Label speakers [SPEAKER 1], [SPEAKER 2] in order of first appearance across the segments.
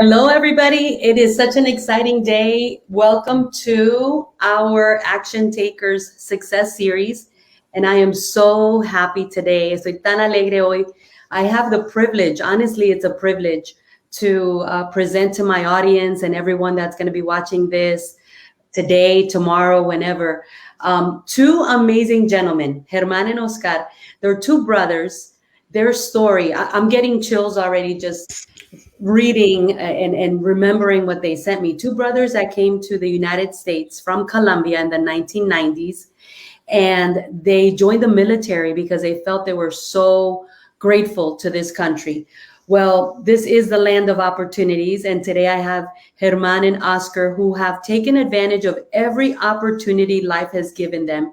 [SPEAKER 1] Hello, everybody. It is such an exciting day. Welcome to our Action Takers Success Series. And I am so happy today. Estoy tan alegre hoy. I have the privilege, honestly, it's a privilege to present to my audience and everyone that's going to be watching this today, tomorrow, whenever. Two amazing gentlemen, Herman and Oscar. They're two brothers. Their story, I'm getting chills already just reading and remembering what they sent me. Two brothers that came to the United States from Colombia in the 1990s, and they joined the military because they felt they were so grateful to this country. Well, this is the land of opportunities, and today I have Herman and Oscar who have taken advantage of every opportunity life has given them.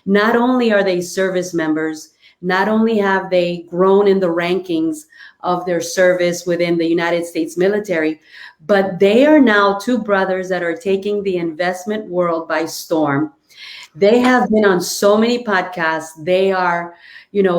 [SPEAKER 1] Not only are they service members, not only have they grown in the rankings of their service within the United States military, but they are now two brothers that are taking the investment world by storm. They have been on so many podcasts. They are,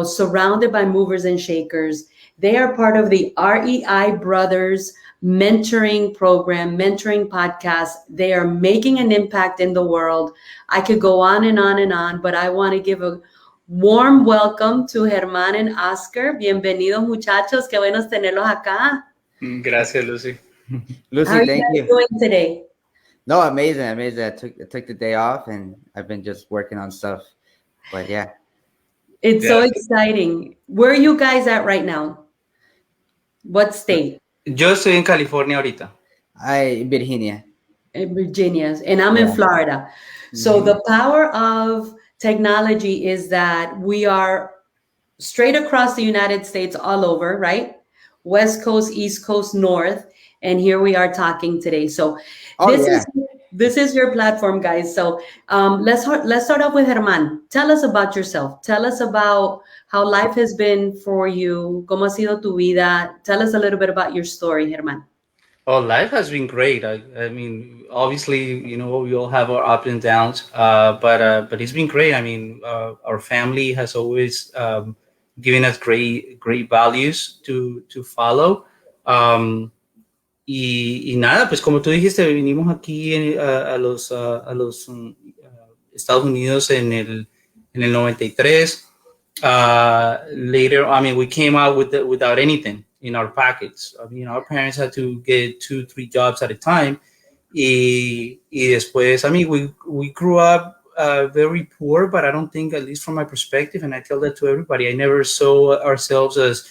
[SPEAKER 1] surrounded by movers and shakers. They are part of the REI Brothers mentoring program, mentoring podcast. They are making an impact in the world. I could go on and on and on, but I want to give a warm welcome to Herman and Oscar. Bienvenidos, muchachos. Qué buenos tenerlos acá.
[SPEAKER 2] Gracias, Lucy.
[SPEAKER 1] How
[SPEAKER 3] Lucy,
[SPEAKER 1] are you
[SPEAKER 3] thank
[SPEAKER 1] guys
[SPEAKER 3] you.
[SPEAKER 1] doing today?
[SPEAKER 3] No, amazing. I took the day off and I've been just working on stuff. But yeah,
[SPEAKER 1] It's so
[SPEAKER 2] Yeah.
[SPEAKER 1] exciting. Where are you guys at right now? What state?
[SPEAKER 2] Yo estoy en California ahorita.
[SPEAKER 3] Virginia.
[SPEAKER 1] In Virginia, and I'm in
[SPEAKER 3] Yeah.
[SPEAKER 1] Florida. So
[SPEAKER 3] Mhm.
[SPEAKER 1] the power of technology is that we are straight across the United States, all over, right? West Coast, East Coast, North, and here we are talking today. So
[SPEAKER 3] Oh
[SPEAKER 1] this
[SPEAKER 3] yeah.
[SPEAKER 1] is this is your platform, guys. So let's start off with Herman. Tell us about yourself. Tell us about how life has been for you. ¿Cómo ha sido tu vida? Tell us a little bit about your story, Herman.
[SPEAKER 2] Oh, life has been great. I mean, obviously, we all have our ups and downs, but it's been great. I mean, our family has always given us great values to follow. Um, y nada, pues como tú dijiste, vinimos aquí a los Estados Unidos en el 93. Later, I mean, we came out without anything in our pockets. I mean, our parents had to get 2, 3 jobs at a time. Y después, I mean, we grew up very poor, but I don't think, at least from my perspective, and I tell that to everybody, I never saw ourselves as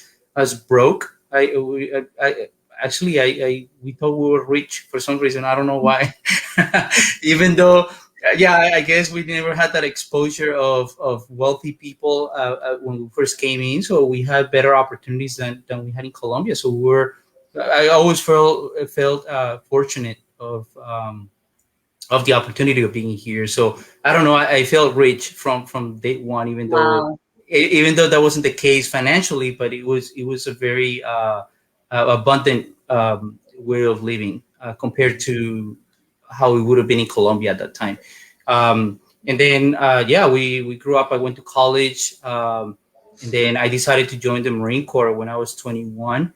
[SPEAKER 2] broke. We thought we were rich for some reason. I don't know why. Even though, yeah, I guess we never had that exposure of wealthy people when we first came in. So we had better opportunities than we had in Colombia. So I always felt fortunate of the opportunity of being here. So I don't know. I felt rich from day one,
[SPEAKER 1] Wow.
[SPEAKER 2] even though that wasn't the case financially, but it was a very abundant way of living compared to how it would have been in Colombia at that time. And then, yeah, we grew up. I went to college, and then I decided to join the Marine Corps when I was 21.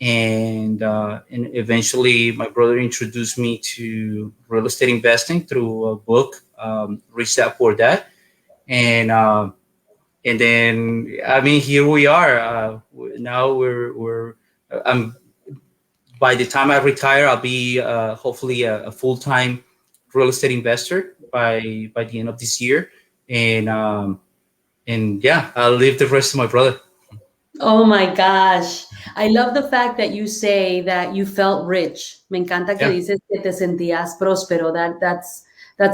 [SPEAKER 2] And eventually, my brother introduced me to real estate investing through a book, Rich Dad Poor Dad, and then, I mean, here we are. Now we're I'm by the time I retire, I'll be hopefully a full time real estate investor by the end of this year, and yeah, I'll leave the rest to my brother.
[SPEAKER 1] Oh my gosh. I love the fact that you say that you felt rich. Me encanta que
[SPEAKER 2] Yeah,
[SPEAKER 1] dices que te sentías próspero. That's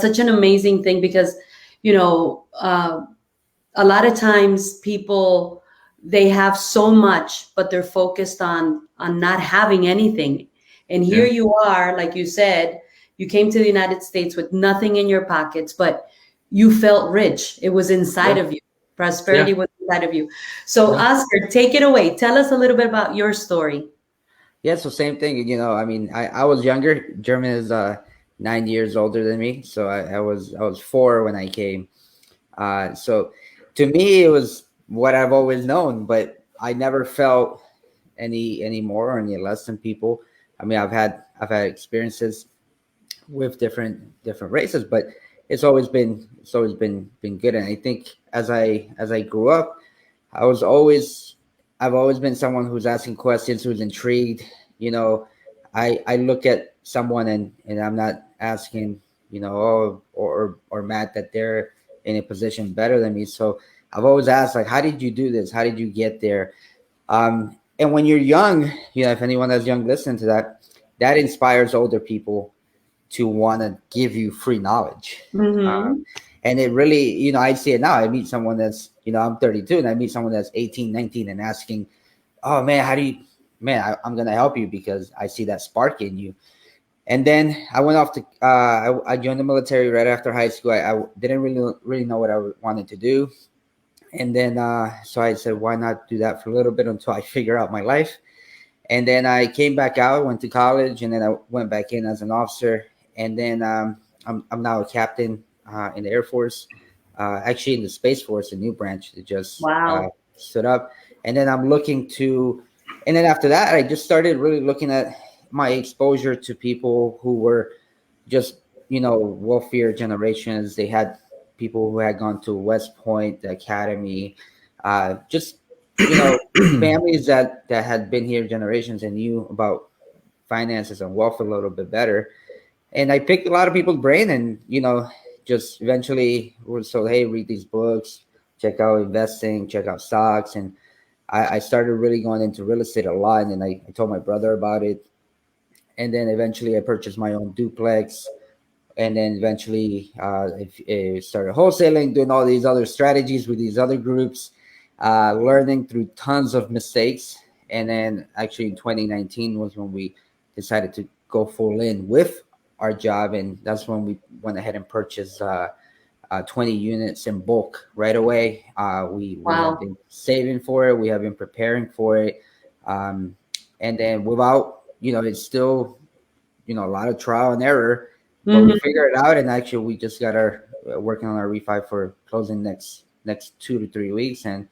[SPEAKER 1] such an amazing thing because, you know, a lot of times people they have so much, but they're focused on not having anything. And here
[SPEAKER 2] yeah,
[SPEAKER 1] you are, like you said, you came to the United States with nothing in your pockets, but you felt rich. It was inside
[SPEAKER 2] yeah,
[SPEAKER 1] of you. Prosperity
[SPEAKER 2] yeah.
[SPEAKER 1] was inside of you. So,
[SPEAKER 3] Yeah.
[SPEAKER 1] Oscar, take it away. Tell us a little bit about your story.
[SPEAKER 3] Yeah. So same thing. I mean, I was younger. German is 9 years older than me, so I was 4 when I came. So to me, it was what I've always known, but I never felt any more or any less than people I mean, I've had experiences with different races, but it's always been good. And I think as I grew up, I was always I've always been someone who's asking questions, who's intrigued. You know, I look at someone and I'm not asking, oh, or mad that they're in a position better than me. So I've always asked, like, how did you do this? How did you get there? And when you're young, if anyone that's young listening to that, that inspires older people to want to give you free knowledge.
[SPEAKER 1] Mm-hmm.
[SPEAKER 3] And it really, I see it now. I meet someone that's, I'm 32 and I meet someone that's 18, 19 and asking, oh man, how do you, man, I'm going to help you because I see that spark in you. And then I went off to, I joined the military right after high school. I didn't really know what I wanted to do. And then, so I said, why not do that for a little bit until I figure out my life? And then I came back out, went to college, and then I went back in as an officer. And then I'm now a captain in the Air Force, actually in the Space Force, a new branch that just
[SPEAKER 1] Wow.
[SPEAKER 3] stood up. And then and then after that, I just started really looking at my exposure to people who were just, wealthier generations. They had people who had gone to West Point, the academy, just, families that had been here generations and knew about finances and wealth a little bit better. And I picked a lot of people's brain and, just eventually was told, hey, read these books, check out investing, check out stocks. And I started really going into real estate a lot. And then I told my brother about it. And then eventually I purchased my own duplex. And then eventually I started wholesaling, doing all these other strategies with these other groups, learning through tons of mistakes. And then actually in 2019 was when we decided to go full in with our job. And that's when we went ahead and purchased 20 units in bulk right away. We have
[SPEAKER 1] Wow.
[SPEAKER 3] been saving for it. We have been preparing for it. And then without, it's still, a lot of trial and error, but we
[SPEAKER 1] Mm-hmm.
[SPEAKER 3] figured it out. And actually we just got our working on our refi for closing next 2 to 3 weeks. And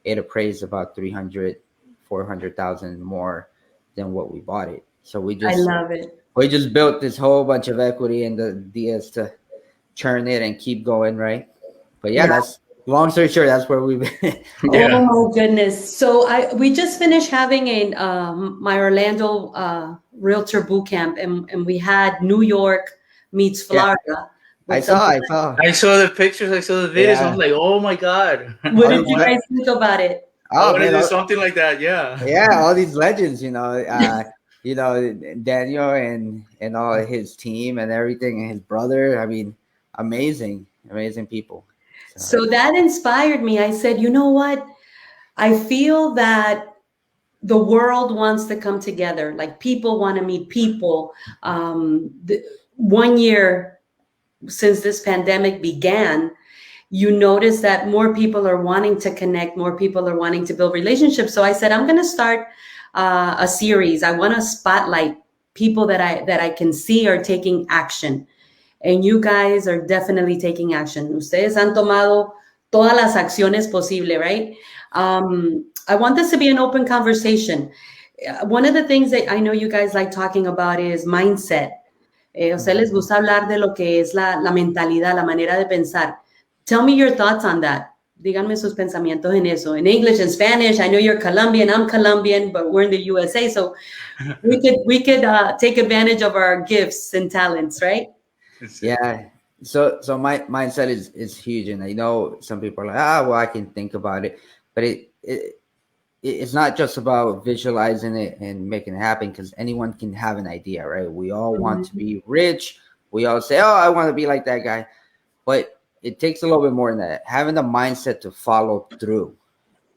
[SPEAKER 3] it appraised about 300, 400,000 more than what we bought it. So
[SPEAKER 1] I love it.
[SPEAKER 3] we just built this whole bunch of equity, and the idea is to churn it and keep going, right? But yeah,
[SPEAKER 1] Yeah.
[SPEAKER 3] that's long story short. That's where we've been.
[SPEAKER 1] Oh
[SPEAKER 2] Yeah.
[SPEAKER 1] my goodness. So we just finished having my Orlando realtor boot camp, and we had New York meets
[SPEAKER 3] Yeah,
[SPEAKER 1] Florida
[SPEAKER 3] I
[SPEAKER 1] with some.
[SPEAKER 3] saw, I saw.
[SPEAKER 2] I saw the pictures, I saw the videos. I was
[SPEAKER 3] Yeah,
[SPEAKER 2] like, oh my God.
[SPEAKER 1] What
[SPEAKER 3] all
[SPEAKER 1] did
[SPEAKER 3] these.
[SPEAKER 1] you guys think about it?
[SPEAKER 2] I
[SPEAKER 3] Oh
[SPEAKER 2] want to
[SPEAKER 3] man,
[SPEAKER 2] do something like that.
[SPEAKER 3] yeah,
[SPEAKER 2] Yeah.
[SPEAKER 3] all these legends. Daniel and all his team and everything, and his brother. I mean, amazing people. So
[SPEAKER 1] So that inspired me. I said, you know what? I feel that the world wants to come together. Like people want to meet people. 1 year since this pandemic began, you notice that more people are wanting to connect, more people are wanting to build relationships. So I said, I'm going to start a series. I want to spotlight people that I can see are taking action. And you guys are definitely taking action. Ustedes han tomado todas las acciones posible, right? I want this to be an open conversation. One of the things that I know you guys like talking about is mindset. A ustedes les gusta hablar de lo que es la mentalidad, la manera de pensar. Tell me your thoughts on that. Díganme sus pensamientos en eso. In English and Spanish, I know you're Colombian, I'm Colombian, but we're in the USA, so we could take advantage of our gifts and talents, right?
[SPEAKER 2] That's it.
[SPEAKER 3] yeah, so my mindset is huge, and I know some people are like, well, I can think about it, but it's not just about visualizing it and making it happen, because anyone can have an idea, right? We all want to
[SPEAKER 1] Mhm.
[SPEAKER 3] be rich. We all say, oh, I want to be like that guy, but it takes a little bit more than that. Having the mindset to follow through,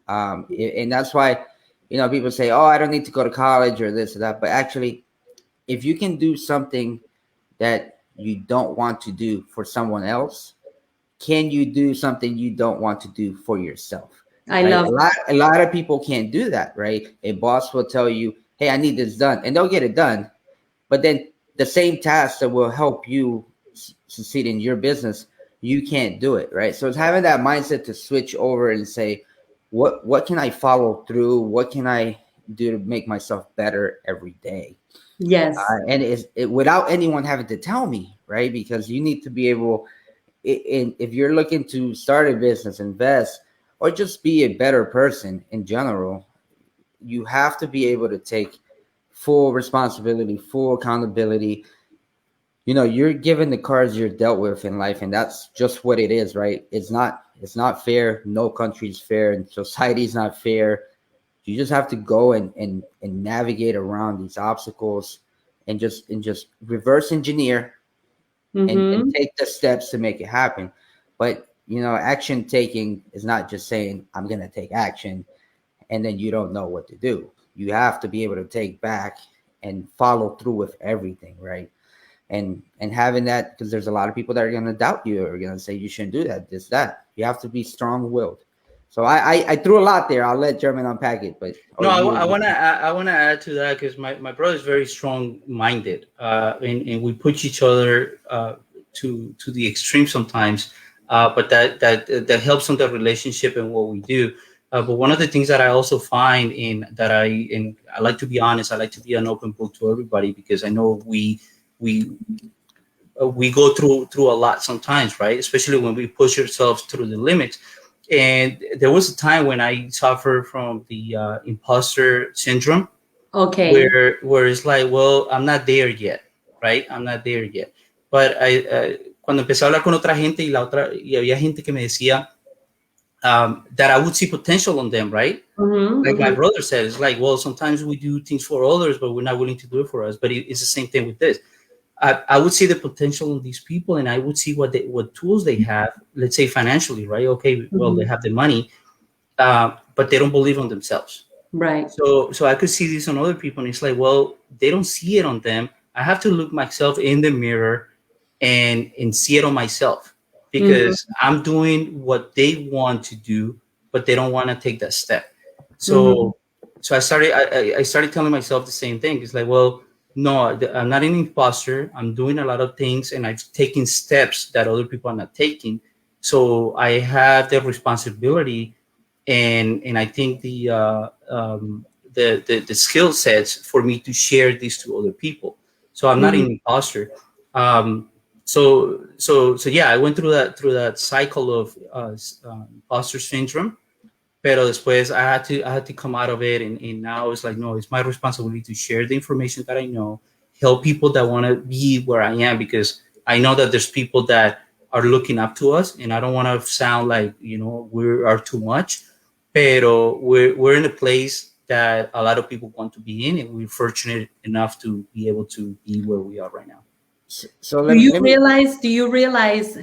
[SPEAKER 3] and that's why people say, oh, I don't need to go to college or this or that, but actually, if you can do something that you don't want to do for someone else, can you do something you don't want to do for yourself?
[SPEAKER 1] I
[SPEAKER 3] Right?
[SPEAKER 1] love
[SPEAKER 3] A lot of people can't do that, right? A boss will tell you, hey, I need this done, and they'll get it done. But then the same task that will help you succeed in your business, you can't do it, right? So it's having that mindset to switch over and say, what can I follow through? What can I do to make myself better every day?
[SPEAKER 1] Yes.
[SPEAKER 3] and without anyone having to tell me, right? Because you need to be able, if you're looking to start a business, invest, or just be a better person in general, you have to be able to take full responsibility, full accountability. You're given the cards you're dealt with in life, and that's just what it is, right? It's not fair. No country's fair, and society's not fair. You just have to go and navigate around these obstacles, and just reverse engineer, and
[SPEAKER 1] Mm-hmm.
[SPEAKER 3] take the steps to make it happen. But action taking is not just saying I'm going to take action and then you don't know what to do. You have to be able to take back and follow through with everything, right? And having that, because there's a lot of people that are going to doubt you, or are going to say you shouldn't do that, this, that. You have to be strong-willed. So I threw a lot there. I'll let German unpack it, but
[SPEAKER 2] No,
[SPEAKER 3] or you.
[SPEAKER 2] I want to add to that because my brother is very strong minded, and we push each other to the extreme sometimes, but that helps on the relationship and what we do. But one of the things that I also find in that and I like to be honest, I like to be an open book to everybody because I know we we go through a lot sometimes, right? Especially when we push ourselves through the limits. And there was a time when I suffered from the imposter syndrome,
[SPEAKER 1] Okay.
[SPEAKER 2] where it's like, well, I'm not there yet, right? I'm not there yet. But cuando empecé a hablar con otra gente y había gente que me decía that I would see potential on them, right?
[SPEAKER 1] Mm-hmm.
[SPEAKER 2] Like my
[SPEAKER 1] Mm-hmm.
[SPEAKER 2] brother said, it's like, well, sometimes we do things for others, but we're not willing to do it for us. But it's the same thing with this. I would see the potential in these people, and I would see what tools they have. Let's say financially, right? Okay, well, they
[SPEAKER 1] Mm-hmm.
[SPEAKER 2] have the money, but they don't believe on themselves.
[SPEAKER 1] Right.
[SPEAKER 2] So I could see this on other people, and it's like, well, they don't see it on them. I have to look myself in the mirror and see it on myself
[SPEAKER 1] Mm-hmm.
[SPEAKER 2] because I'm doing what they want to do, but they don't want to take that step.
[SPEAKER 1] Mm-hmm.
[SPEAKER 2] So I started telling myself the same thing. It's like, well, no, I'm not an imposter. I'm doing a lot of things, and I've taken steps that other people are not taking. So I have the responsibility, and I think the skill sets for me to share this to other people. So I'm not an
[SPEAKER 1] Mm-hmm.
[SPEAKER 2] imposter. Um, so yeah, I went through that cycle of imposter syndrome. Pero después I had to come out of it, and now it's like, no, it's my responsibility to share the information that I know, help people that want to be where I am, because I know that there's people that are looking up to us, and I don't want to sound like we are too much, pero we're in a place that a lot of people want to be in, and we're fortunate enough to be able to be where we are right now.
[SPEAKER 3] So
[SPEAKER 1] Do
[SPEAKER 3] let,
[SPEAKER 1] you
[SPEAKER 3] let me.
[SPEAKER 1] realize? Do you realize?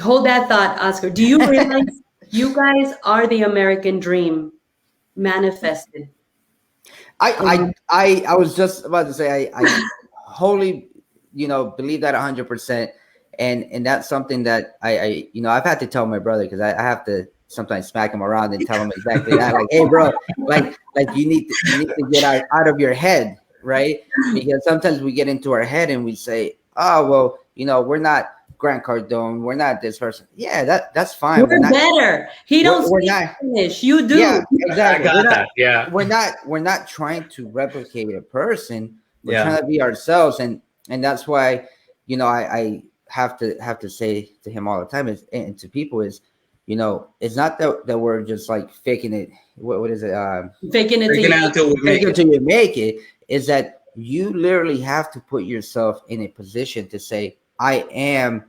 [SPEAKER 1] Hold that thought, Oscar. Do you realize you guys are the American dream manifested?
[SPEAKER 3] I
[SPEAKER 1] Um,
[SPEAKER 3] I I was just about to say I wholly believe that 100%, and that's something that I've had to tell my brother, because I have to sometimes smack him around and tell him exactly that, like, hey bro, like you need to get out of your head, right? Because sometimes we get into our head and we say, oh well, we're not Grant Cardone, we're not this person. Yeah, that's fine. We're
[SPEAKER 1] we're
[SPEAKER 3] not
[SPEAKER 1] better. He don't
[SPEAKER 3] we're
[SPEAKER 1] speak
[SPEAKER 3] not
[SPEAKER 1] English. You
[SPEAKER 3] Yeah,
[SPEAKER 1] do.
[SPEAKER 2] I
[SPEAKER 3] exactly. We're
[SPEAKER 2] got
[SPEAKER 3] not
[SPEAKER 2] that. Yeah,
[SPEAKER 3] we're not we're not trying to replicate a person. We're
[SPEAKER 2] yeah.
[SPEAKER 3] trying to be ourselves, and that's why I have to say to him all the time, and to people, is it's not that we're just like faking it. What is it?
[SPEAKER 1] Faking it till
[SPEAKER 2] Freaking
[SPEAKER 1] you
[SPEAKER 2] out
[SPEAKER 1] make
[SPEAKER 2] until we
[SPEAKER 3] Fake
[SPEAKER 2] make
[SPEAKER 3] it
[SPEAKER 2] it.
[SPEAKER 3] till you make it. Is that you literally have to put yourself in a position to say, I am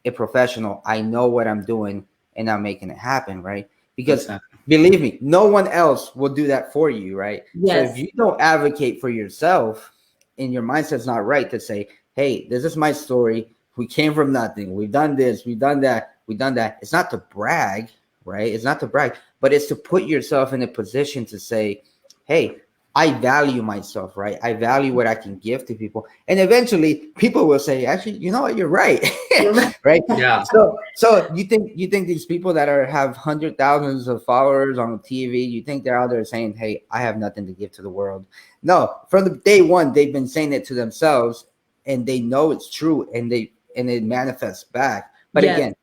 [SPEAKER 3] a professional. I know what I'm doing, and I'm making it happen, right? Because
[SPEAKER 2] Exactly.
[SPEAKER 3] believe me, no one else will do that for you, right? So if
[SPEAKER 1] yes.
[SPEAKER 3] you don't advocate for yourself, and your mindset's not right to say, hey, this is my story. We came from nothing. We've done this, we've done that, we've done that. It's not to brag, right? It's not to brag, but it's to put yourself in a position to say, hey, I value myself, right? I value what I can give to people. And eventually people will say, actually, you know what, you're right. Right?
[SPEAKER 2] Yeah.
[SPEAKER 3] So you think these people that have hundred thousands of followers on TV, you think they're out there saying, hey, I have nothing to give to the world? No, from the day one, they've been saying it to themselves, and they know it's true, and it manifests back. But
[SPEAKER 1] Yes.
[SPEAKER 3] again,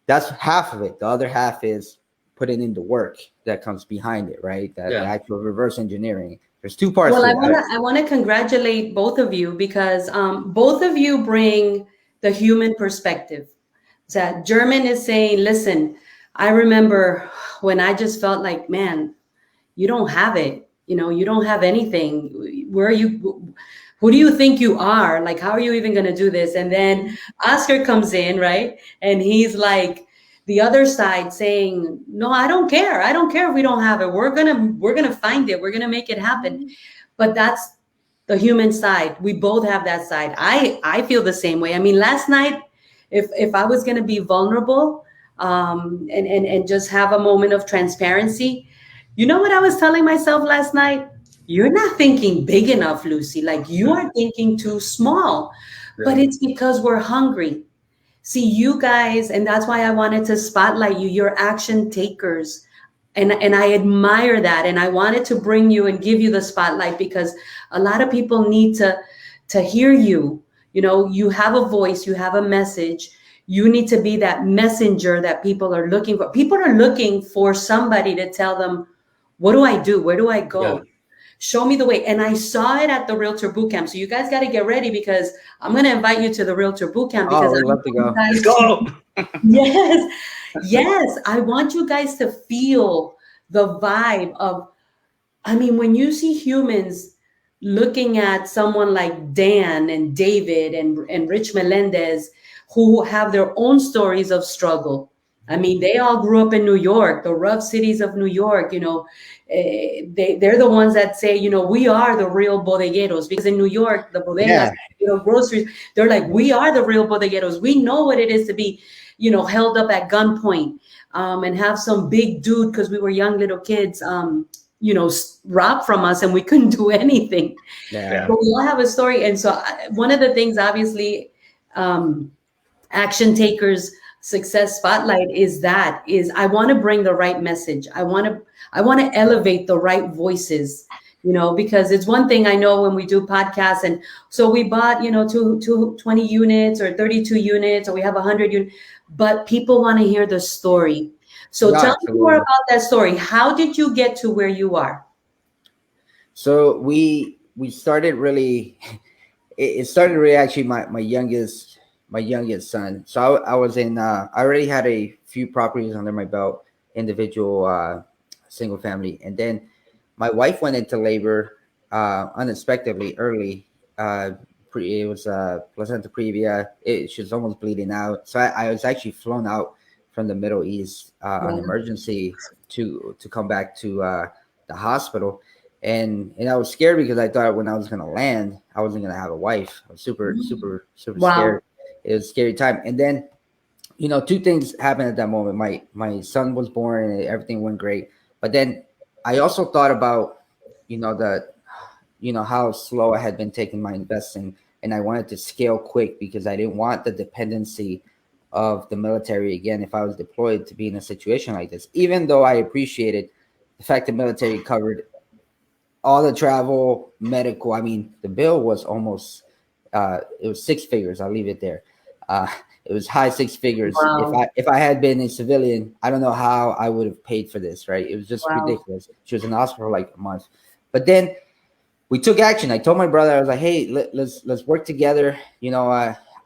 [SPEAKER 3] that's half of it. The other half is putting in the work that comes behind it, right? That the
[SPEAKER 2] Yeah.
[SPEAKER 3] actual reverse engineering. There's two parts
[SPEAKER 1] Well,
[SPEAKER 3] to it.
[SPEAKER 1] I want to congratulate both of you because both of you bring the human perspective. That German is saying, listen, I remember when I just felt like, man, you don't have it. You know, you don't have anything. Where are you? Who do you think you are? Like, how are you even going to do this? And then Oscar comes in, right? And he's like, the other side saying, no, I don't care. I don't care if we don't have it. We're gonna find it. We're gonna make it happen. But that's the human side. We both have that side. I feel the same way. I mean, last night, if I was gonna be vulnerable, and just have a moment of transparency, you know what I was telling myself last night? You're not thinking big enough, Lucy. Like you are thinking too small. But
[SPEAKER 2] Yeah.
[SPEAKER 1] it's because we're hungry. See, you guys, and that's why I wanted to spotlight you. You're action takers. And I admire that. And I wanted to bring you and give you the spotlight because a lot of people need to hear you. You know, you have a voice, you have a message. You need to be that messenger that people are looking for. People are looking for somebody to tell them, what do I do? Where do I
[SPEAKER 2] Yeah.
[SPEAKER 1] go? Show me the way. And I saw it at the Realtor Boot Camp. So you guys got to get ready because I'm going to invite you to the Realtor Boot Camp
[SPEAKER 3] Oh,
[SPEAKER 1] because I
[SPEAKER 3] we'd love
[SPEAKER 1] want
[SPEAKER 3] to
[SPEAKER 1] you
[SPEAKER 3] go.
[SPEAKER 2] Let's
[SPEAKER 1] guys to,
[SPEAKER 2] go.
[SPEAKER 1] yes, yes, I want you guys to feel the vibe of, I mean, when you see humans looking at someone like Dan and David and Rich Melendez, who have their own stories of struggle. I mean, they all grew up in New York, the rough cities of New York. You know, they're the ones that say, you know, we are the real bodegueros because in New York, the bodegas,
[SPEAKER 3] Yeah.
[SPEAKER 1] you know, groceries, they're like, we are the real bodegueros. We know what it is to be, you know, held up at gunpoint, and have some big dude because we were young little kids. You know, robbed from us and we couldn't do anything.
[SPEAKER 3] Yeah.
[SPEAKER 2] Yeah.
[SPEAKER 1] But we all have a story. And so one of the things, obviously, Action Takers Success Spotlight is I want to bring the right message. I want to elevate the right voices, you know, because it's one thing I know when we do podcasts and so we bought, you know, 20 units or 32 units or we have 100 units, but people want to hear the story. So
[SPEAKER 3] Yeah,
[SPEAKER 1] tell me more
[SPEAKER 3] absolutely.
[SPEAKER 1] about that story. How did you get to where you are?
[SPEAKER 3] So we started really. It started really actually my youngest son. So I was in. I already had a few properties under my belt, individual, single family, and then my wife went into labor unexpectedly early. It was placenta previa. She was almost bleeding out. So I was actually flown out from the Middle East on
[SPEAKER 1] Wow.
[SPEAKER 3] emergency to come back to the hospital, and I was scared because I thought when I was gonna land, I wasn't gonna have a wife. I was super
[SPEAKER 1] Wow.
[SPEAKER 3] scared. It was a scary time, and then two things happened at that moment. My son was born and everything went great. But then I also thought about, that, how slow I had been taking my investing, and I wanted to scale quick because I didn't want the dependency of the military again if I was deployed to be in a situation like this. Even though I appreciated the fact the military covered all the travel, medical. I mean, the bill was almost it was six figures. I'll leave it there. Uh, it was high six figures.
[SPEAKER 1] Wow.
[SPEAKER 3] If I had been a civilian, I don't know how I would have paid for this. Right? It was just
[SPEAKER 1] Wow.
[SPEAKER 3] ridiculous. She was in the hospital for like a month, but then we took action. I told my brother, I was like, "Hey, let's work together."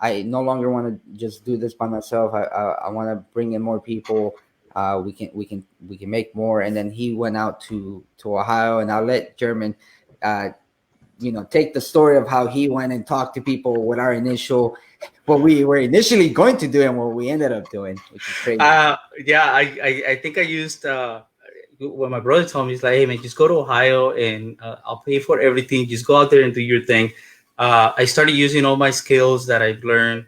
[SPEAKER 3] I no longer want to just do this by myself. I want to bring in more people. We can make more. And then he went out to Ohio, and I'll let German, uh, take the story of how he went and talked to people with our initial, what we were initially going to do and what we ended up doing, which is crazy.
[SPEAKER 2] Yeah, I think I used when my brother told me, he's like, hey man, just go to Ohio and I'll pay for everything. Just go out there and do your thing. I started using all my skills that I've learned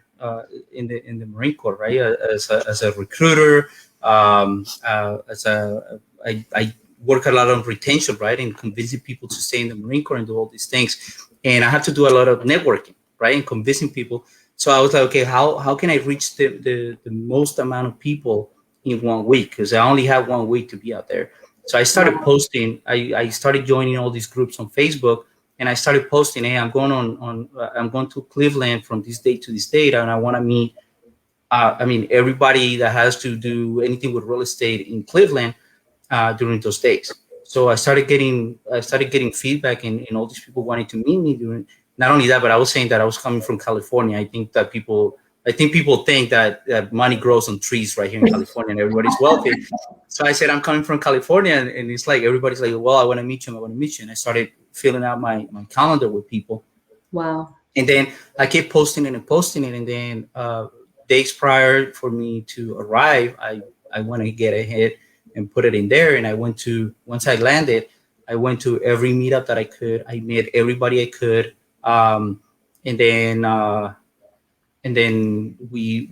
[SPEAKER 2] in the Marine Corps, right? As a recruiter, as a I work a lot on retention, right, and convincing people to stay in the Marine Corps and do all these things. And I have to do a lot of networking, right, and convincing people. So I was like, okay, how can I reach the most amount of people in 1 week? Because I only have 1 week to be out there. So I started
[SPEAKER 1] Wow.
[SPEAKER 2] posting. I started joining all these groups on Facebook, and I started posting, hey, I'm going to Cleveland from this date to this date, and I want to meet. I mean, everybody that has to do anything with real estate in Cleveland during those days. So I started getting feedback, and all these people wanted to meet me. During not only that, but I was saying that I was coming from California. I think people think that money grows on trees right here in California, and everybody's wealthy. So I said I'm coming from California, and it's like everybody's like, well, I want to meet you. I want to meet you. And I started filling out my calendar with people,
[SPEAKER 1] Wow.
[SPEAKER 2] and then I kept posting it and posting it, and then days prior for me to arrive, I want to get ahead and put it in there. And I went to once I landed, I went to every meetup that I could. I met everybody I could, um, and then we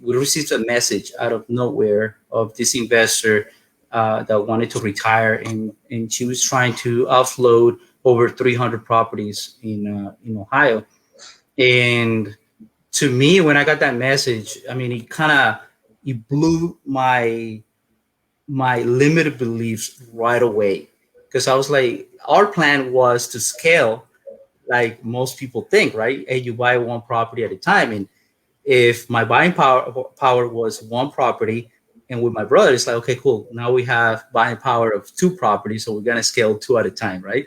[SPEAKER 2] received a message out of nowhere of this investor that wanted to retire, and she was trying to offload over 300 properties in Ohio. And to me, when I got that message, I mean, it blew my limited beliefs right away, because I was like, our plan was to scale like most people think, right? Hey, you buy one property at a time. And if my buying power was one property, and with my brother, it's like, okay, cool. Now we have buying power of two properties, so we're gonna scale two at a time, right?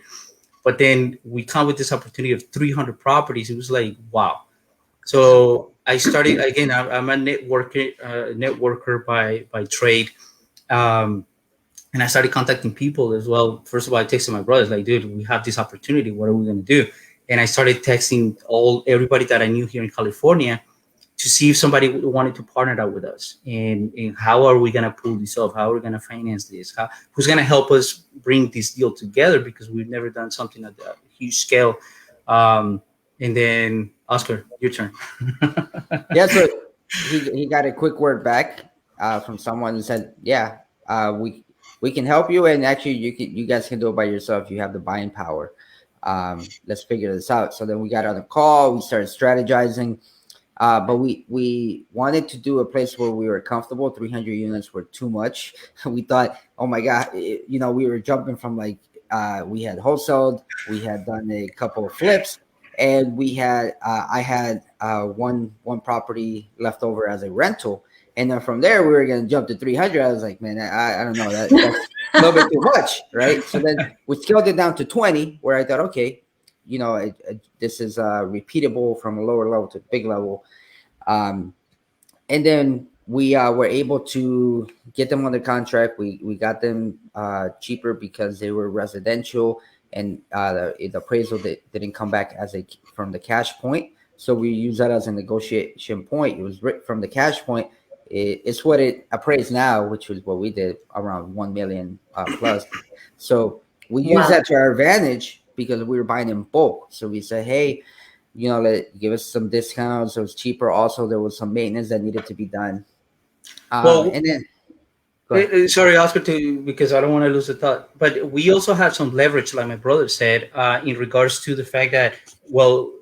[SPEAKER 2] But then we come with this opportunity of 300 properties. It was like, wow. So I started again. I'm a networker by trade, um, and I started contacting people as well. First of all, I texted my brothers like, dude, we have this opportunity. What are we gonna do? And I started texting everybody that I knew here in California to see if somebody wanted to partner up with us, and how are we going to pull this off, how are we going to finance this, who's going to help us bring this deal together, because we've never done something at a huge scale. And then Oscar, your turn.
[SPEAKER 3] Yeah, so he got a quick word back from someone who said, "Yeah, we can help you, and actually you guys can do it by yourself. You have the buying power. Let's figure this out." So then we got on a call. We started strategizing, but we wanted to do a place where we were comfortable. 300 units were too much. We thought, oh my god, we were jumping from like we had wholesaled, we had done a couple of flips, and I had one property left over as a rental, and then from there we were going to jump to 300. I was like, man, I don't know, that's a little bit too much, right? So then we scaled it down to 20, where I thought, okay, this is repeatable from a lower level to big level. um, and then we were able to get them under contract. We got them cheaper because they were residential, and the appraisal didn't come back from the cash point. So we use that as a negotiation point. It was from the cash point. It's what it appraised now, which was what we did, around 1 million plus. So we use
[SPEAKER 1] Wow.
[SPEAKER 3] that to our advantage because we were buying in bulk. So we said, hey, give us some discounts. It was cheaper. Also, there was some maintenance that needed to be done.
[SPEAKER 2] Well,
[SPEAKER 3] And then go ahead.
[SPEAKER 2] sorry, Oscar, because I don't want to lose the thought. But we also have some leverage, like my brother said, in regards to the fact that, well,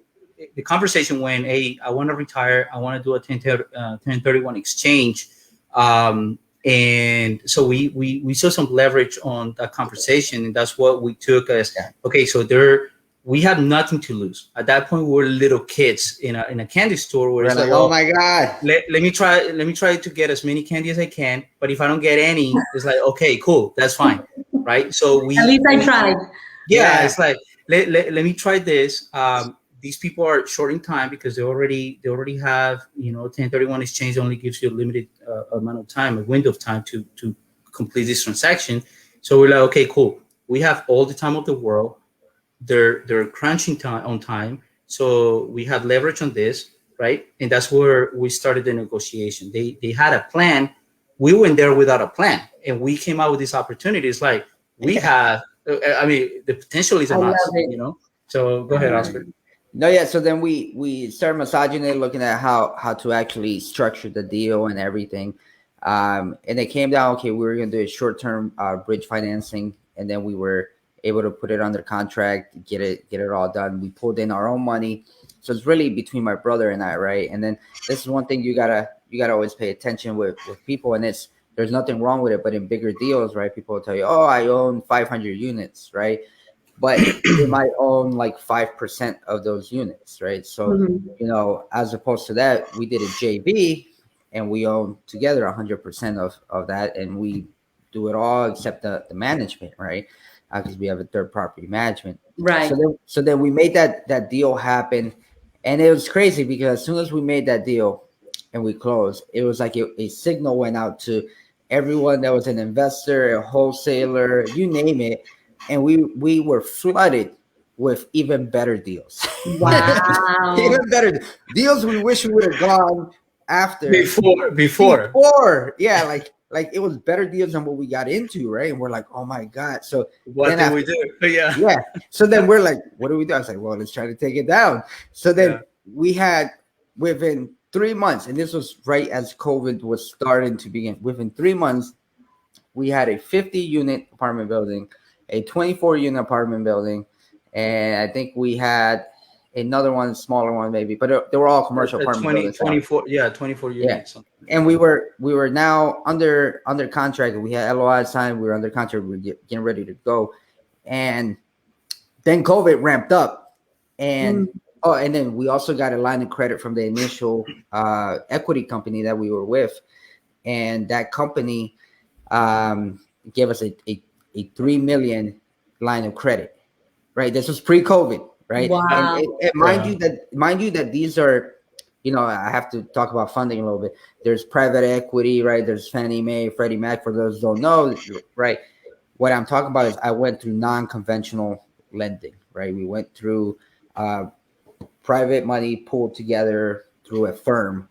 [SPEAKER 2] the conversation went, hey, I want to retire. I want to do a 1031 exchange. And so we saw some leverage on that conversation. And that's what we took as,
[SPEAKER 3] Yeah.
[SPEAKER 2] okay, so we have nothing to lose. At that point, we were little kids in a candy store where
[SPEAKER 3] We're
[SPEAKER 2] it's
[SPEAKER 3] like,
[SPEAKER 2] like,
[SPEAKER 3] oh
[SPEAKER 2] well,
[SPEAKER 3] my god.
[SPEAKER 2] let me try to get as many candy as I can. But if I don't get any, it's like, okay, cool, that's fine, right? So
[SPEAKER 1] At least I tried.
[SPEAKER 2] yeah,
[SPEAKER 3] Yeah.
[SPEAKER 2] it's like let me try this. These people are short in time because they already have 1031 exchange only gives you a limited amount of time, a window of time to complete this transaction. So we're like, okay, cool. We have all the time of the world. They're crunching time on time, so we have leverage on this, right? And that's where we started the negotiation. They had a plan. We went there without a plan, and we came out with this opportunity. It's like we
[SPEAKER 3] Yeah.
[SPEAKER 2] have. I mean, the potential is
[SPEAKER 1] I
[SPEAKER 2] on
[SPEAKER 1] love
[SPEAKER 2] us.
[SPEAKER 1] it.
[SPEAKER 2] So go
[SPEAKER 1] I
[SPEAKER 2] ahead,
[SPEAKER 1] love
[SPEAKER 2] Oscar.
[SPEAKER 1] it.
[SPEAKER 3] No, yeah. So then we started massaging it, looking at how to actually structure the deal and everything. And it came down, okay, we were going to do a short term bridge financing, and then we were able to put it under contract, get it all done. We pulled in our own money, so it's really between my brother and I, right? And then this is one thing you gotta always pay attention with people, and there's nothing wrong with it, but in bigger deals, right? People will tell you, oh, I own 500 units, right? But they might own like 5% of those units, right? So,
[SPEAKER 1] Mhm.
[SPEAKER 3] as opposed to that, we did a JV and we own together 100% of that. And we do it all except the management, right? Because we have a third property management.
[SPEAKER 1] Right.
[SPEAKER 3] So then we made that deal happen, and it was crazy because as soon as we made that deal and we closed, it was like a signal went out to everyone that was an investor, a wholesaler, you name it, and we were flooded with even better deals.
[SPEAKER 1] Wow.
[SPEAKER 3] Even better deals we wish we would have gone after
[SPEAKER 2] Before.
[SPEAKER 3] before. Yeah, like it was better deals than what we got into, right? And we're like, oh my God. So
[SPEAKER 2] What
[SPEAKER 3] then
[SPEAKER 2] did we
[SPEAKER 3] after,
[SPEAKER 2] do? Yeah.
[SPEAKER 3] yeah. So then we're like, what do we do? I was like, well, let's try to take it down. So then
[SPEAKER 2] Yeah.
[SPEAKER 3] we had within 3 months, and this was right as COVID was starting to begin, within 3 months, we had a 50 unit apartment building, a 24 unit apartment building, and I think we had another one, smaller one maybe, but they were all commercial apartment
[SPEAKER 2] 20,
[SPEAKER 3] buildings now.
[SPEAKER 2] 24, yeah, 24
[SPEAKER 3] Yeah,
[SPEAKER 2] units. Something like
[SPEAKER 3] and
[SPEAKER 2] that.
[SPEAKER 3] we were now under contract. We had LOI signed. We were under contract. We were getting ready to go, and then COVID ramped up, and
[SPEAKER 1] Mm.
[SPEAKER 3] oh, and then we also got a line of credit from the initial equity company that we were with, and that company gave us a 3 million line of credit. Right, this was pre-COVID, right?
[SPEAKER 1] Wow.
[SPEAKER 3] And
[SPEAKER 2] Yeah.
[SPEAKER 3] mind you that these are, I have to talk about funding a little bit. There's private equity, right? There's Fannie Mae, Freddie Mac. For those who don't know, right? What I'm talking about is I went through non-conventional lending, right? We went through uh, private money pulled together through a firm,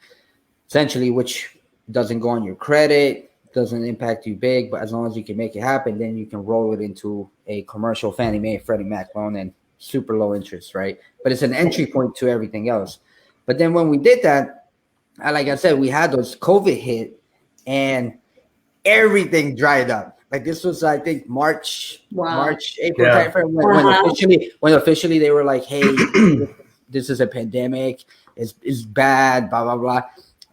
[SPEAKER 3] essentially, which doesn't go on your credit, doesn't impact you big, but as long as you can make it happen, then you can roll it into a commercial Fannie Mae, Freddie Mac loan and super low interest, right? But it's an entry point to everything else. But then when we did that, like I said, we had those COVID hit and everything dried up. Like this was, I think,
[SPEAKER 1] Wow.
[SPEAKER 3] April
[SPEAKER 2] Yeah.
[SPEAKER 3] timeframe
[SPEAKER 1] Uh-huh.
[SPEAKER 3] when officially they were like, "Hey, this is a pandemic. It's bad." Blah blah blah.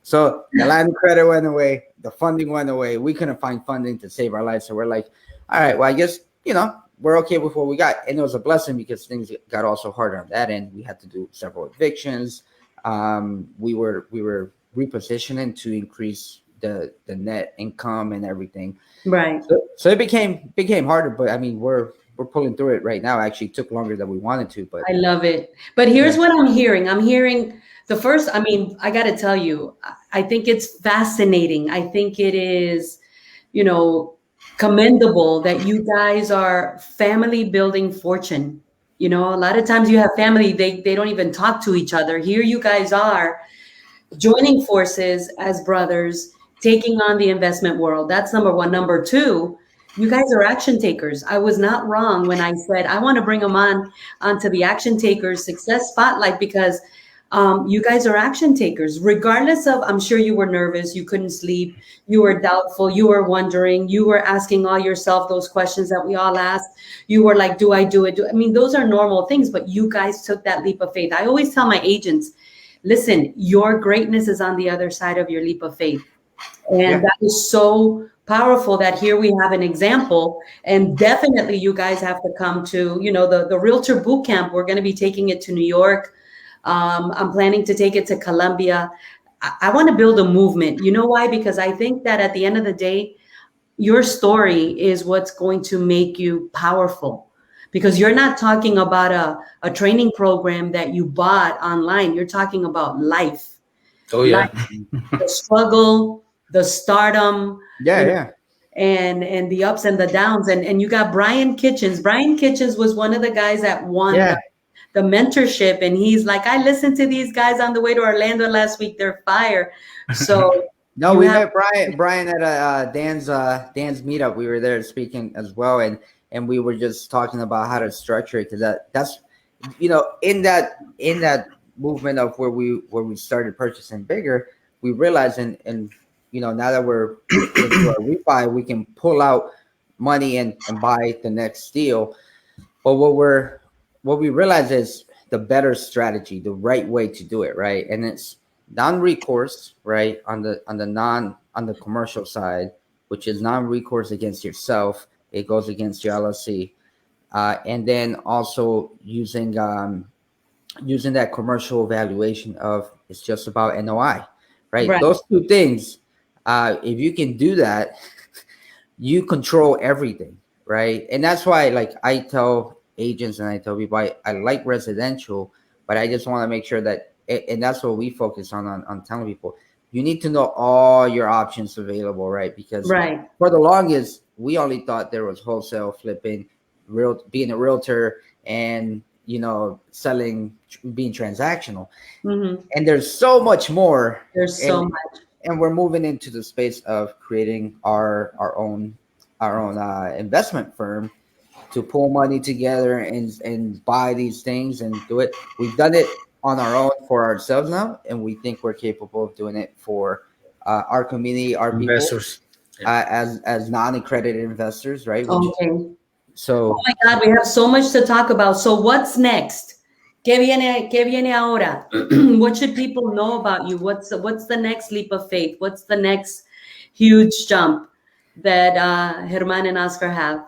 [SPEAKER 3] So the line of credit went away. The funding went away. We couldn't find funding to save our lives. So we're like, "All right, well, I guess we're okay with what we got." And it was a blessing because things got also harder on that end. We had to do several evictions. We were repositioning to increase the net income and everything.
[SPEAKER 1] Right.
[SPEAKER 3] So it became harder, but I mean we're pulling through it right now. Actually, it took longer than we wanted to, but
[SPEAKER 1] I love it. But here's
[SPEAKER 3] yeah,
[SPEAKER 1] what I'm hearing. I'm hearing the first, I mean, I got to tell you, I think it's fascinating. I think it is, you know, commendable that you guys are family building fortune. You know, a lot of times you have family, they don't even talk to each other. Here you guys are joining forces as brothers, taking on the investment world. That's number one. Number two, you guys are action takers. I was not wrong when I said I want to bring them on onto the Action Takers Success Spotlight because you guys are action takers. Regardless of, I'm sure you were nervous, you couldn't sleep, you were doubtful, you were wondering, you were asking all yourself those questions that we all ask. You were like, do I do it? I mean, those are normal things, but you guys took that leap of faith. I always tell my agents, listen, your greatness is on the other side of your leap of faith. And
[SPEAKER 3] yeah,
[SPEAKER 1] that is so powerful that here we have an example. And definitely you guys have to come to, the Realtor Boot Camp. We're going to be taking it to New York. I'm planning to take it to Colombia. I want to build a movement. You know why? Because I think that at the end of the day, your story is what's going to make you powerful because you're not talking about a training program that you bought online. You're talking about life,
[SPEAKER 2] Oh
[SPEAKER 1] life,
[SPEAKER 2] yeah.
[SPEAKER 1] the struggle, the stardom,
[SPEAKER 3] yeah,
[SPEAKER 1] you know,
[SPEAKER 3] yeah,
[SPEAKER 1] and the ups and the downs. And you got Brian Kitchens. Brian Kitchens was one of the guys that won
[SPEAKER 3] yeah.
[SPEAKER 1] the mentorship. And he's like, I listened to these guys on the way to Orlando last week. They're fire. So
[SPEAKER 3] No,
[SPEAKER 1] you
[SPEAKER 3] we
[SPEAKER 1] have,
[SPEAKER 3] met Brian at Dan's meetup. We were there speaking as well, and we were just talking about how to structure it because that's in that movement of where we started purchasing bigger, we realized and now that we're into our refi, we can pull out money and buy the next deal. But what we realize is the better strategy, the right way to do it, right? And it's non-recourse, right? On the commercial side, which is non-recourse against yourself. It goes against your LLC. And then also using that commercial valuation of it's just about NOI, right?
[SPEAKER 1] right.
[SPEAKER 3] Those two things, if you can do that, you control everything, right? And that's why, like, I tell agents and I tell people I like residential, but I just want to make sure that, and that's what we focus on telling people, you need to know all your options available, right? Because
[SPEAKER 1] Right.
[SPEAKER 3] for the longest, we only thought there was wholesale flipping, real being a realtor, and selling, being transactional.
[SPEAKER 1] Mhm.
[SPEAKER 3] And there's so much more.
[SPEAKER 1] There's so
[SPEAKER 3] and
[SPEAKER 1] much.
[SPEAKER 3] and we're moving into the space of creating our own investment firm to pull money together and buy these things and do it. We've done it on our own for ourselves now, and we think we're capable of doing it for our community, our people,
[SPEAKER 2] Investors. Yeah.
[SPEAKER 3] as non-accredited investors, right? Which
[SPEAKER 1] Okay. Oh
[SPEAKER 3] so
[SPEAKER 1] my God, we have so much to talk about. So what's next? Qué viene ahora? What should people know about you? What's the next leap of faith? What's the next huge jump that Herman and Oscar have?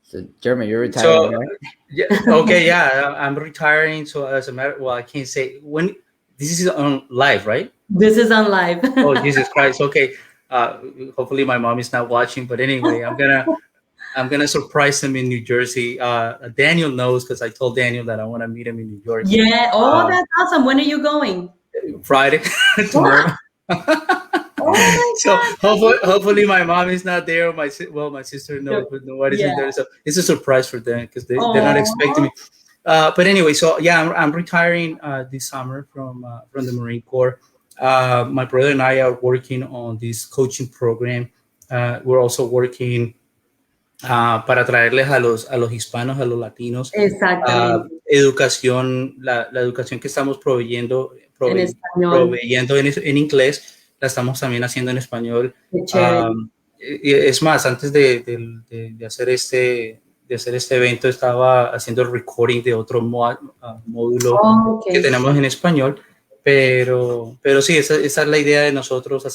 [SPEAKER 3] so Jeremy, you're retiring,
[SPEAKER 2] So
[SPEAKER 3] right?
[SPEAKER 2] yeah, okay, yeah, I'm retiring. So as a matter, well, I can't say when this is on live, right?
[SPEAKER 1] This is on live.
[SPEAKER 2] Oh, Jesus Christ. Okay. Uh, Hopefully my mom is not watching, but anyway, I'm gonna surprise him in New Jersey. Daniel knows because I told Daniel that I want to meet him in New York.
[SPEAKER 1] Yeah. Oh,
[SPEAKER 2] Uh,
[SPEAKER 1] that's awesome. When are you going?
[SPEAKER 2] Friday,
[SPEAKER 1] What?
[SPEAKER 2] tomorrow.
[SPEAKER 1] Oh my
[SPEAKER 2] So
[SPEAKER 1] God.
[SPEAKER 2] hopefully my mom is not there. My sister knows,
[SPEAKER 1] That's-
[SPEAKER 2] but nobody's
[SPEAKER 1] Yeah.
[SPEAKER 2] in there. So it's a surprise for them because they're not expecting
[SPEAKER 1] Oh,
[SPEAKER 2] me. But anyway, so yeah, I'm retiring this summer from the Marine Corps. My brother and I are working on this coaching program. We're also working para traerles a los hispanos, a los latinos,
[SPEAKER 1] exactamente.
[SPEAKER 2] educación, la educación que estamos proveyendo,
[SPEAKER 1] En español.
[SPEAKER 2] proveyendo en inglés, la estamos también haciendo en español.
[SPEAKER 1] Qué chévere.
[SPEAKER 2] Es más, antes de hacer este evento, estaba haciendo el recording de otro módulo
[SPEAKER 1] Oh,
[SPEAKER 2] que
[SPEAKER 1] ok.
[SPEAKER 2] tenemos en español. Pero sí, esa es la idea de nosotros,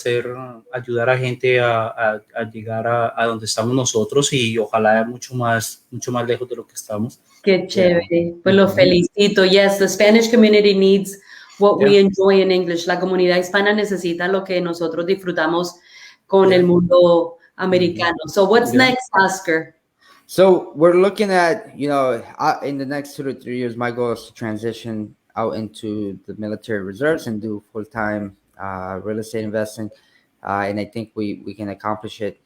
[SPEAKER 2] ayudar a gente a llegar a donde estamos nosotros y ojalá mucho más lejos de lo que estamos.
[SPEAKER 1] Qué
[SPEAKER 3] Yeah.
[SPEAKER 1] chévere. Pues lo felicito. Yes, the Spanish community needs what we
[SPEAKER 2] Yeah.
[SPEAKER 1] enjoy in English. La comunidad hispana necesita lo que nosotros disfrutamos con
[SPEAKER 2] Yeah.
[SPEAKER 1] el mundo americano. So what's
[SPEAKER 2] Yeah.
[SPEAKER 1] next, Oscar?
[SPEAKER 3] So we're looking at, in the next 2 to 3 years, my goal is to transition out into the military reserves and do full-time real estate investing. And I think we can accomplish it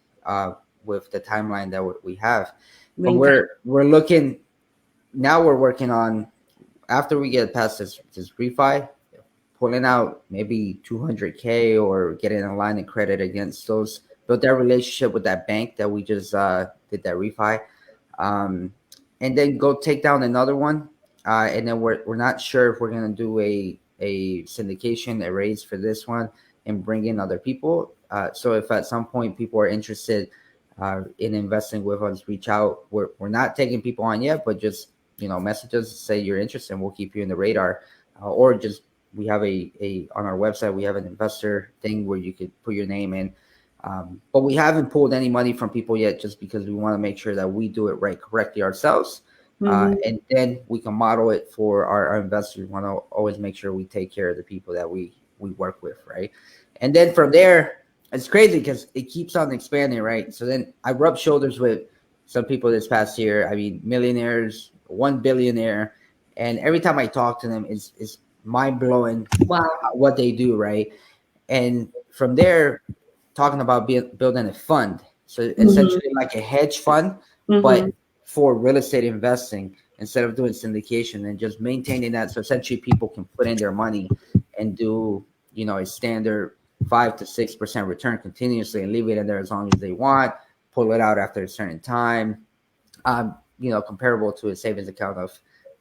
[SPEAKER 3] with the timeline that we have.
[SPEAKER 1] Me
[SPEAKER 3] But we're looking now. We're working on, after we get past this refi, pulling out maybe 200K or getting a line of credit against those, build that relationship with that bank that we just did that refi, and then go take down another one. And then we're not sure if we're gonna do a syndication, a raise for this one, and bring in other people. So if at some point people are interested in investing with us, reach out. We're not taking people on yet, but just message us, say you're interested, and we'll keep you in the radar. Or just, we have a on our website, we have an investor thing where you could put your name in. But we haven't pulled any money from people yet, just because we want to make sure that we do it correctly ourselves. And then we can model it for our investors. We want to always make sure we take care of the people that we work with, right? And then from there, it's crazy because it keeps on expanding, right? So then I rubbed shoulders with some people this past year. I mean, millionaires, one billionaire, and every time I talk to them, it's mind blowing.
[SPEAKER 1] Wow.
[SPEAKER 3] What they do, right? And from there, talking about building a fund, so essentially like a hedge fund, but for real estate investing, instead of doing syndication, and just maintaining that. So essentially people can put in their money and do, a standard 5 to 6% return continuously and leave it in there as long as they want, pull it out after a certain time. Comparable to a savings account of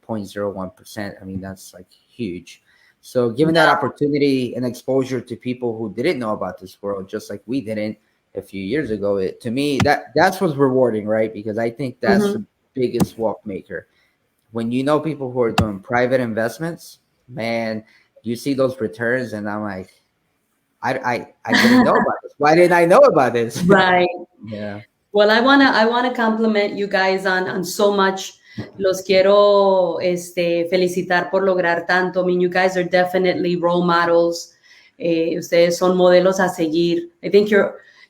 [SPEAKER 3] 0.01%. I mean, that's like huge. So giving that opportunity and exposure to people who didn't know about this world, just like we didn't a few years ago, to me, that's what's rewarding, right? Because I think that's the biggest wealth maker. When people who are doing private investments, man, you see those returns, and I'm like, I didn't know about this. Why didn't I know about this?
[SPEAKER 1] Right.
[SPEAKER 3] Yeah.
[SPEAKER 1] Well, I wanna compliment you guys on so much. Los quiero felicitar por lograr tanto. I mean, you guys are definitely role models. Ustedes son modelos a seguir. I think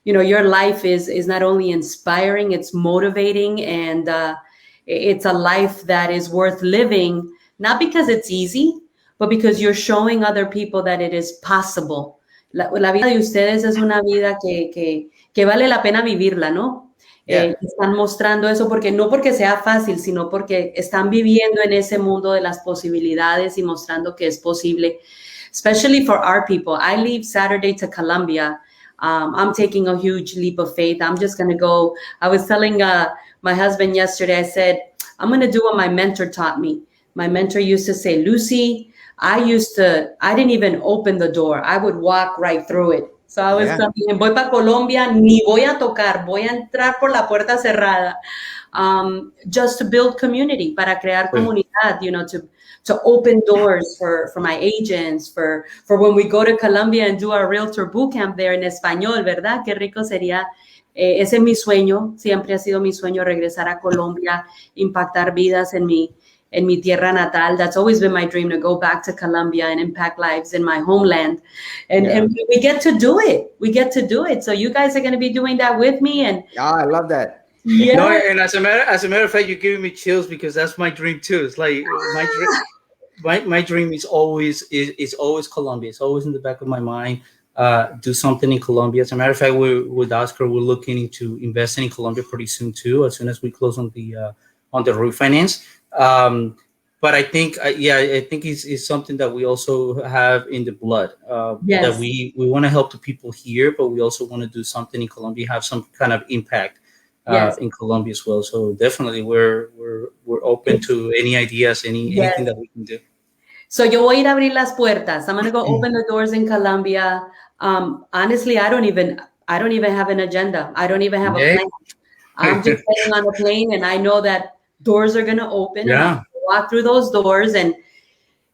[SPEAKER 1] your life is not only inspiring, it's motivating, and it's a life that is worth living, not because it's easy, but because you're showing other people that it is possible. La vida de ustedes es una vida que vale la pena vivirla, ¿no?
[SPEAKER 3] Yeah.
[SPEAKER 1] Están mostrando eso porque no porque sea fácil, sino porque están viviendo en ese mundo de las posibilidades y mostrando que es posible. Especially for our people. I leave Saturday to Colombia. I'm taking a huge leap of faith. I'm just going to go. I was telling my husband yesterday, I said, I'm going to do what my mentor taught me. My mentor used to say, Lucy, I didn't even open the door. I would walk right through it. So I was telling him, voy para Colombia, ni voy a tocar, voy a entrar por la puerta cerrada. Just to build community, para crear comunidad, to open doors for my agents, for when we go to Colombia and do our realtor boot camp there en español, ¿verdad? Qué rico sería. Ese es mi sueño, siempre ha sido mi sueño regresar a Colombia, impactar vidas en mi tierra natal. That's always been my dream, to go back to Colombia and impact lives in my homeland. And we get to do it. We get to do it. So you guys are going to be doing that with me. And
[SPEAKER 3] I love that.
[SPEAKER 1] Yeah.
[SPEAKER 2] No, and as a matter of fact, you're giving me chills because that's my dream too. It's like my dream is always Colombia. It's always in the back of my mind. Do something in Colombia. As a matter of fact, with Oscar, we're looking into investing in Colombia pretty soon too. As soon as we close on the refinance. But I think, I think it's something that we also have in the blood.
[SPEAKER 1] Yes.
[SPEAKER 2] That we want to help the people here, but we also want to do something in Colombia, have some kind of impact. In Colombia as well. So definitely we're open to any ideas, anything that we can do.
[SPEAKER 1] So yo voy a ir a abrir las puertas. I'm going to go open the doors in Colombia. Honestly, I don't even have an agenda. I don't even have a plan. I'm just getting on a plane, and I know that doors are going to open.
[SPEAKER 2] Yeah.
[SPEAKER 1] And I'm gonna walk through those doors, and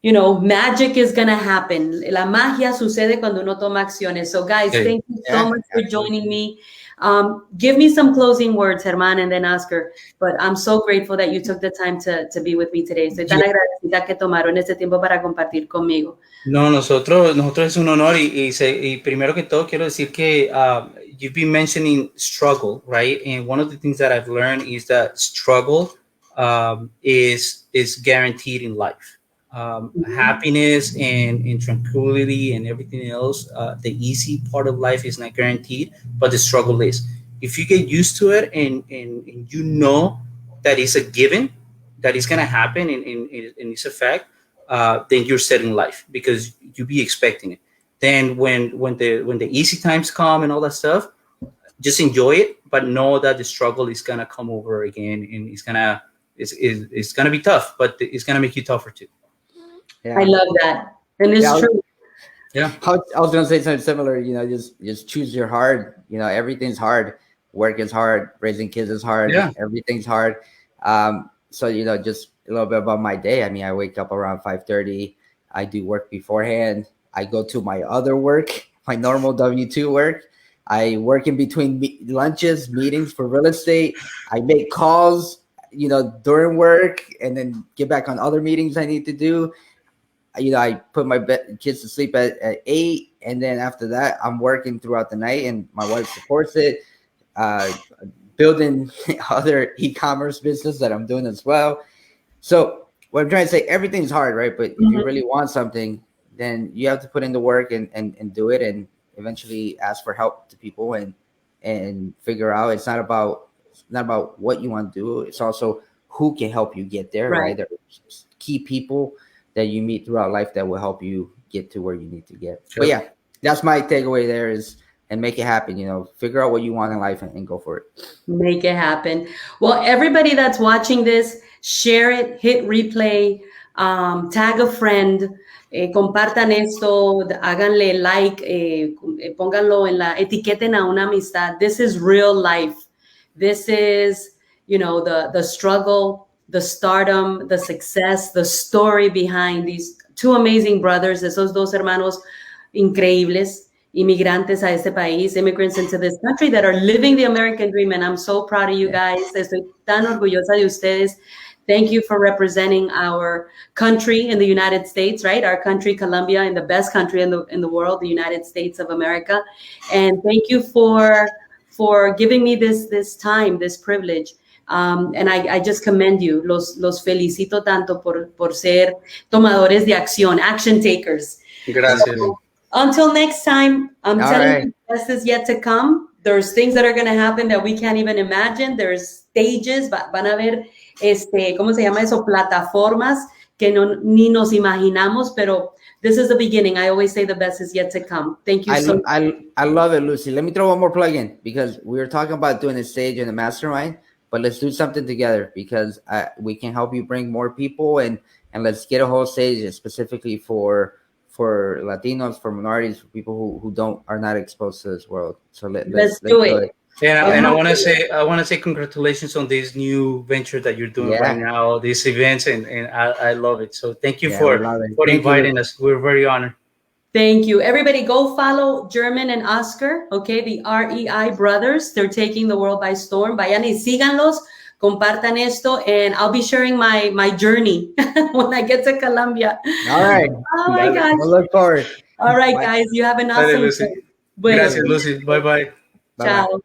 [SPEAKER 1] magic is going to happen. La magia sucede cuando uno toma acciones. So guys, thank you so much for joining me. Give me some closing words, Herman, and then Oscar. But I'm so grateful that you took the time to be with me today. Estoy tan agradecida que tomaron este tiempo para compartir conmigo.
[SPEAKER 2] No, nosotros es un honor y primero que todo quiero decir que you've been mentioning struggle, right? And one of the things that I've learned is that struggle is guaranteed in life. Happiness and tranquility and everything else, the easy part of life is not guaranteed, but the struggle is. If you get used to it and you know that it's a given, that it's going to happen and it's a fact, then you're set in life because you be expecting it. Then when the easy times come and all that stuff, just enjoy it, but know that the struggle is going to come over again and it's going to be tough, but it's going to make you tougher too.
[SPEAKER 3] Yeah.
[SPEAKER 1] I love that. And it's true.
[SPEAKER 3] Yeah. I was going to say something similar, just choose your hard, everything's hard. Work is hard. Raising kids is hard.
[SPEAKER 2] Yeah.
[SPEAKER 3] Everything's hard. So, just a little bit about my day. I mean, I wake up around 5:30. I do work beforehand. I go to my other work, my normal W-2 work. I work in between lunches, meetings for real estate. I make calls, during work and then get back on other meetings I need to do. I put my kids to sleep at 8, and then after that, I'm working throughout the night, and my wife supports it. Building other e-commerce business that I'm doing as well. So what I'm trying to say, everything's hard, right? But if you really want something, then you have to put in the work and do it, and eventually ask for help to people and figure out. It's not about what you want to do. It's also who can help you get there, right? There are key people that you meet throughout life that will help you get to where you need to get. Sure. But yeah, that's my takeaway there is, and make it happen, figure out what you want in life and go for it.
[SPEAKER 1] Make it happen. Well, everybody that's watching this, share it, hit replay, tag a friend, compartan esto, háganle like, pónganlo en la, etiqueten a una amistad. This is real life. This is, the struggle, the stardom, the success, the story behind these two amazing brothers, esos dos hermanos increíbles, inmigrantes a este país, immigrants into this country that are living the American dream. And I'm so proud of you guys. Estoy tan orgullosa de ustedes. Thank you for representing our country in the United States, right? Our country, Colombia, and the best country in the world, the United States of America. And thank you for giving me this time, this privilege. And I just commend you. Los felicito tanto por ser tomadores de acción, action takers.
[SPEAKER 2] Gracias.
[SPEAKER 1] So, until next time, I'm
[SPEAKER 3] All
[SPEAKER 1] telling
[SPEAKER 3] right.
[SPEAKER 1] you, the best is yet to come. There's things that are going to happen that we can't even imagine. There's stages, van a ver, ¿cómo se llama eso? Plataformas que ni nos imaginamos, pero this is the beginning. I always say the best is yet to come. Thank you so much.
[SPEAKER 3] I love it, Lucy. Let me throw one more plug in, because we were talking about doing a stage in a mastermind, but let's do something together, because we can help you bring more people, and let's get a whole stage specifically for Latinos, for minorities, for people who are not exposed to this world. So let's
[SPEAKER 1] do it.
[SPEAKER 2] And I want to say congratulations on this new venture that you're doing right now, these events, and I love it. So thank you for inviting us. We're very honored.
[SPEAKER 1] Thank you. Everybody go follow German and Oscar, okay? The REI brothers. They're taking the world by storm. Vayan y síganlos, compartan esto, and I'll be sharing my journey when I get to Colombia.
[SPEAKER 3] All right.
[SPEAKER 1] Oh my gosh.
[SPEAKER 3] We'll look forward.
[SPEAKER 1] All right, guys. You have an awesome day.
[SPEAKER 2] Gracias, Lucy. Bye-bye.
[SPEAKER 1] Ciao.